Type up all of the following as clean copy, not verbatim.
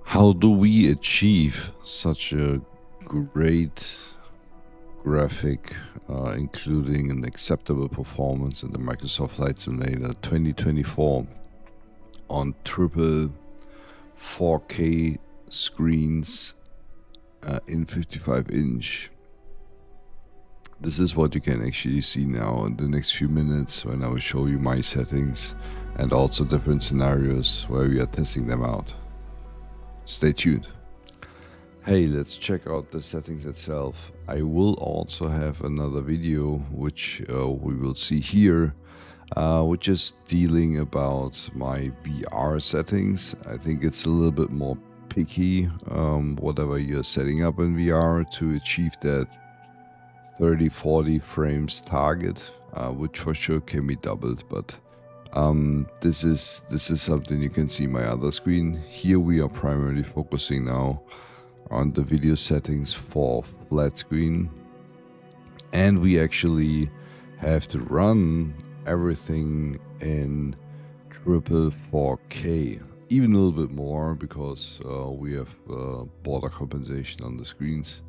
How do we achieve such a great graphic, including an acceptable performance in the Microsoft Flight Simulator 2024 on triple 4K screens in 55-inch? This is what you can actually see now in the next few minutes when I will show you my settings and also different scenarios where we are testing them out. Stay tuned. Hey, let's check out the settings itself. I will also have another video which we will see here, which is dealing about my VR settings. I think it's a little bit more picky, whatever you're setting up in VR to achieve that 30-40 frames target, which for sure can be doubled, but this is something you can see my other screen. Here we are primarily focusing now on the video settings for flat screen, and we actually have to run everything in triple 4K, even a little bit more because we have border compensation on the screens.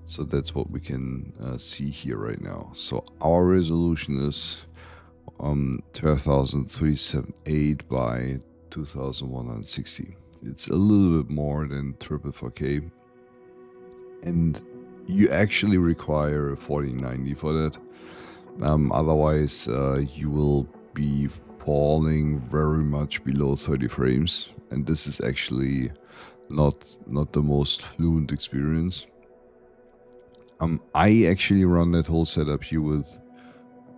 So that's what we can see here right now. So our resolution is 12,378 by 2,160. It's a little bit more than triple 4K, and you actually require a 4090 for that. Otherwise, you will be falling very much below 30 frames, and this is actually not the most fluent experience. I actually run that whole setup here with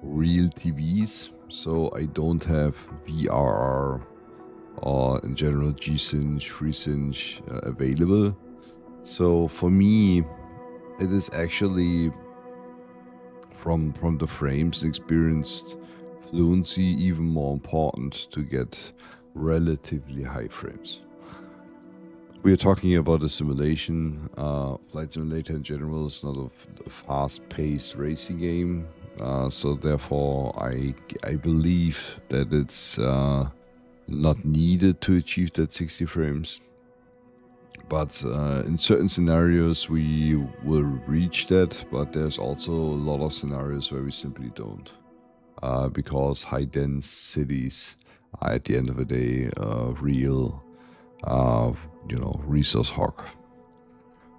real TVs, so I don't have VRR or in general G-Sync, FreeSync available. So for me, it is actually from the frames experienced fluency even more important to get relatively high frames. We are talking about a simulation. Flight Simulator in general is not a fast-paced racing game, so therefore I believe that it's not needed to achieve that 60 frames. But in certain scenarios we will reach that, but there's also a lot of scenarios where we simply don't, because high-dense cities are at the end of the day real resource hog.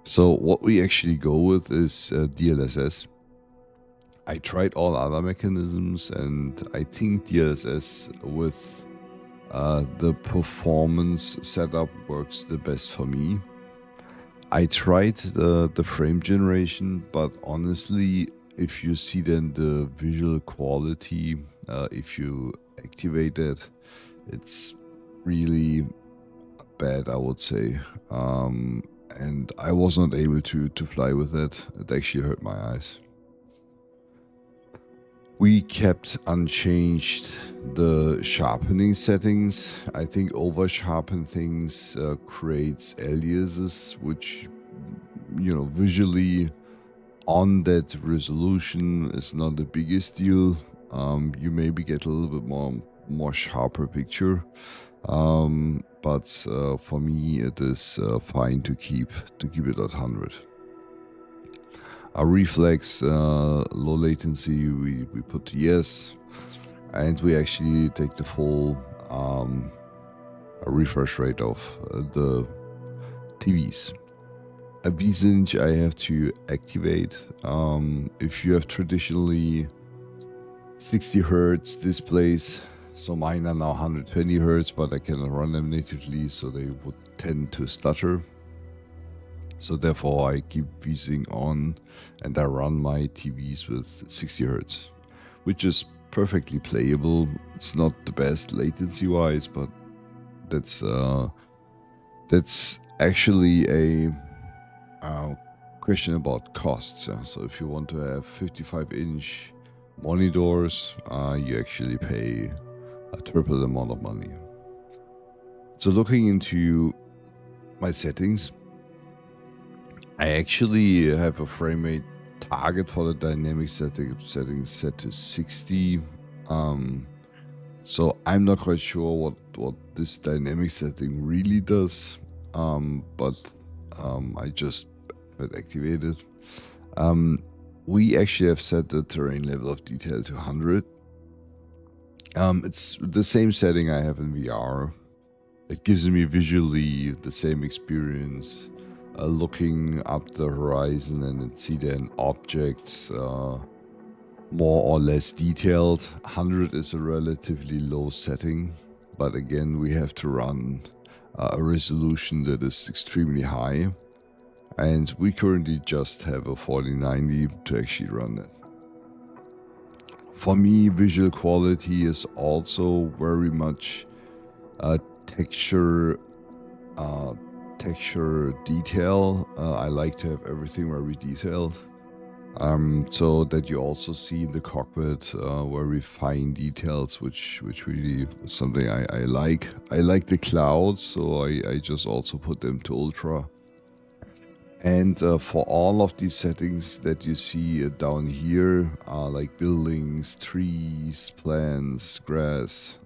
So what we actually go with is DLSS. I tried all other mechanisms, and I think DLSS with the performance setup works the best for me. I tried the frame generation, but honestly, if you see then the visual quality, if you activate it, it's really bad, I would say, and I was not able to fly with it. It actually hurt my eyes. We kept unchanged the sharpening settings. I think over sharpen things creates aliases, which visually on that resolution is not the biggest deal. You maybe get a little bit more sharper picture. But for me it is fine to keep it at 100. Our reflex low latency we put to yes, and we actually take the full refresh rate of the TVs. A V-Sync I have to activate. If you have traditionally 60 Hertz displays, so mine are now 120 Hertz, but I cannot run them natively, so they would tend to stutter. So therefore I keep V-Sync on, and I run my TVs with 60 Hertz, which is perfectly playable. It's not the best latency wise, but that's actually a question about costs. So if you want to have 55-inch monitors, you actually pay a triple amount of money. So looking into my settings, I actually have a frame rate target for the dynamic settings set to 60. So I'm not quite sure what this dynamic setting really does, but I just have it activated. We actually have set the terrain level of detail to 100. It's the same setting I have in VR. It gives me visually the same experience, looking up the horizon and see then objects more or less detailed. 100 is a relatively low setting, but again, we have to run a resolution that is extremely high, and we currently just have a 4090 to actually run it. For me, visual quality is also very much texture texture detail. I like to have everything very detailed, so that you also see in the cockpit very fine details, which really is something I like. I like the clouds, so I just also put them to ultra. And for all of these settings that you see down here, like buildings, trees, plants, grass,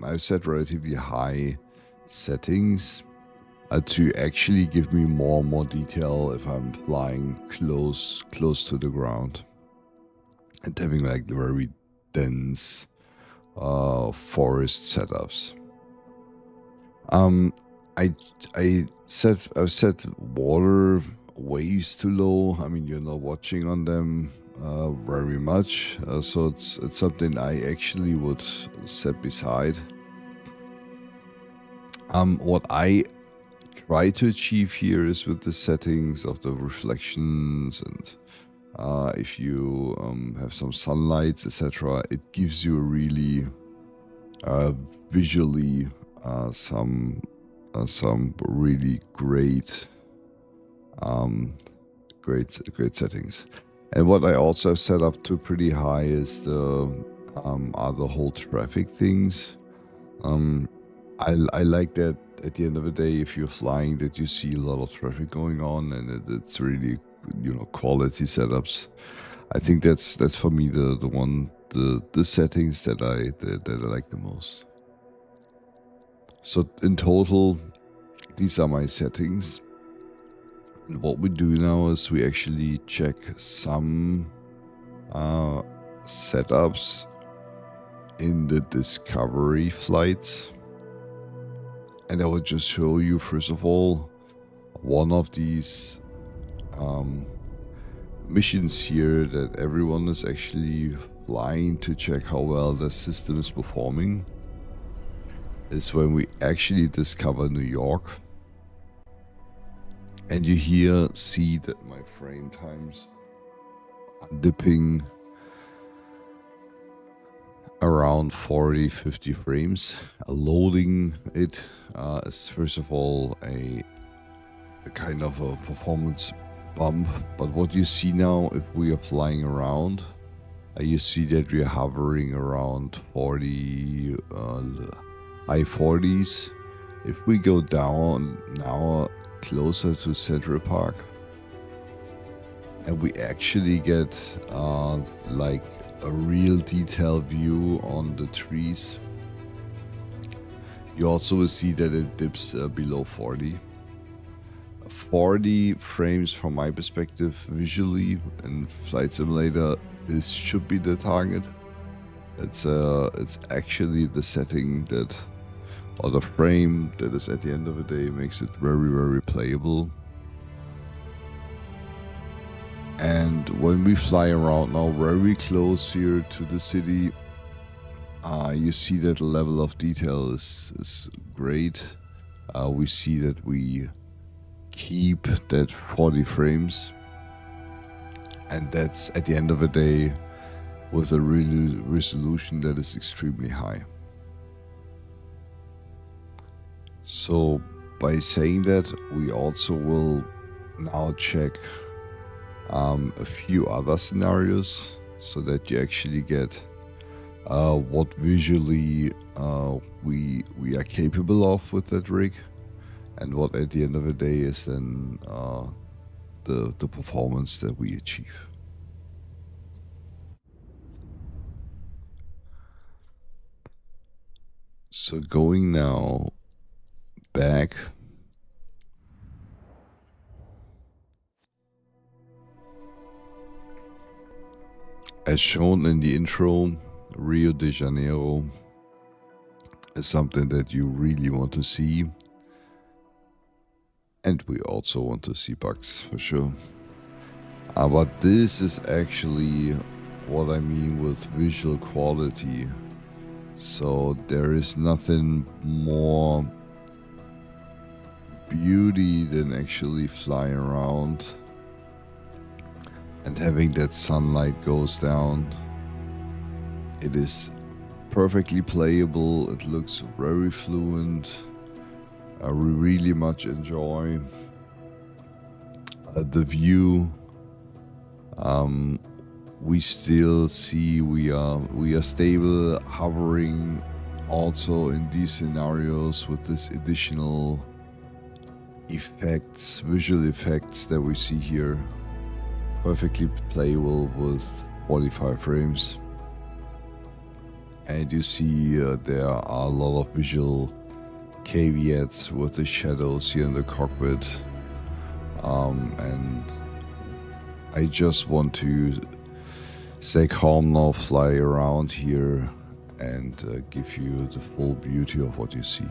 I've set relatively high settings to actually give me more and more detail if I'm flying close to the ground and having like the very dense forest setups. I've set water waves too low. I mean, you're not watching on them very much, so it's something I actually would set beside. What I try to achieve here is with the settings of the reflections, and if you have some sunlights, etc., it gives you a really visually some really great great settings. And what I also have set up to pretty high is the are the whole traffic things. I like that at the end of the day, if you're flying, that you see a lot of traffic going on, and it's really, quality setups. I think that's for me the settings that I like the most. So in total, these are my settings. And what we do now is we actually check some setups in the discovery flights. And I will just show you, first of all, one of these missions here that everyone is actually flying to check how well the system is performing. Is when we actually discover New York. And you here see that my frame times are dipping around 40-50 frames. Loading it is first of all a kind of a performance bump, but what you see now, if we are flying around, you see that we are hovering around 40 high 40s. If we go down now closer to Central Park, and we actually get like a real detailed view on the trees, you also will see that it dips below 40. 40 frames from my perspective visually in Flight Simulator should be the target. It's actually the setting that, or the frame that is at the end of the day, makes it very, very playable. And when we fly around now very close here to the city, you see that the level of detail is great. We see that we keep that 40 frames, and that's at the end of the day with a resolution that is extremely high. So by saying that, we also will now check a few other scenarios so that you actually get what visually we are capable of with that rig, and what at the end of the day is then the performance that we achieve. So going now back. As shown in the intro, Rio de Janeiro is something that you really want to see. And we also want to see bugs for sure. But this is actually what I mean with visual quality. So there is nothing more beauty than actually flying around and having that sunlight goes down. It is perfectly playable. It looks very fluent. I really much enjoy the view. We still see we are stable hovering also in these scenarios with this additional effects, visual effects that we see here. Perfectly playable with 45 frames. And you see there are a lot of visual caveats with the shadows here in the cockpit. And I just want to stay calm now, fly around here and give you the full beauty of what you see.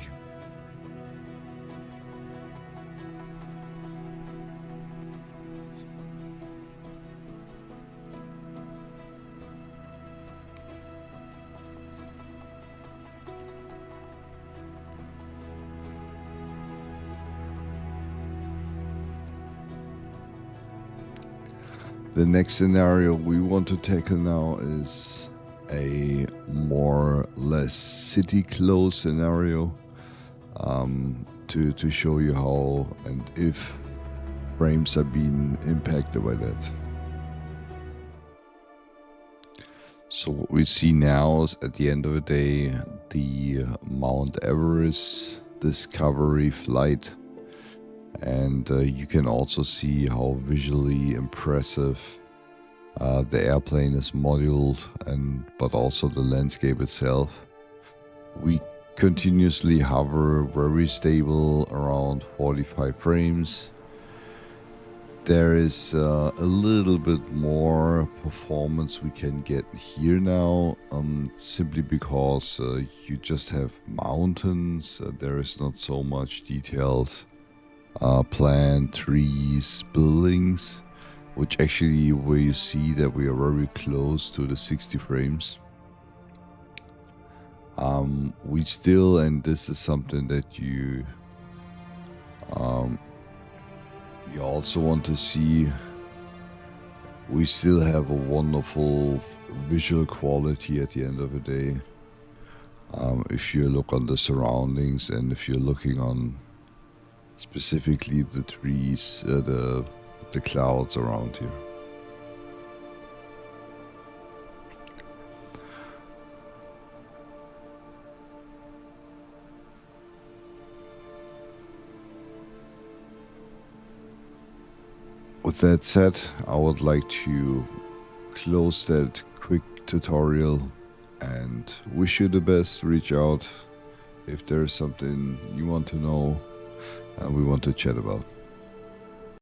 The next scenario we want to tackle now is a more or less city close scenario to show you how and if frames are being impacted by that. So what we see now is at the end of the day the Mount Everest discovery flight. And you can also see how visually impressive the airplane is modeled, but also the landscape itself. We continuously hover very stable around 45 frames. There is a little bit more performance we can get here now, simply because you just have mountains. There is not so much detailed plant, trees, buildings, which actually where you see that we are very close to the 60 frames. We still, and this is something that you also want to see, we still have a wonderful visual quality at the end of the day. If you look on the surroundings and if you're looking on specifically the trees, the clouds around here. With that said, I would like to close that quick tutorial and wish you the best. Reach out if there's something you want to know and we want to chat about.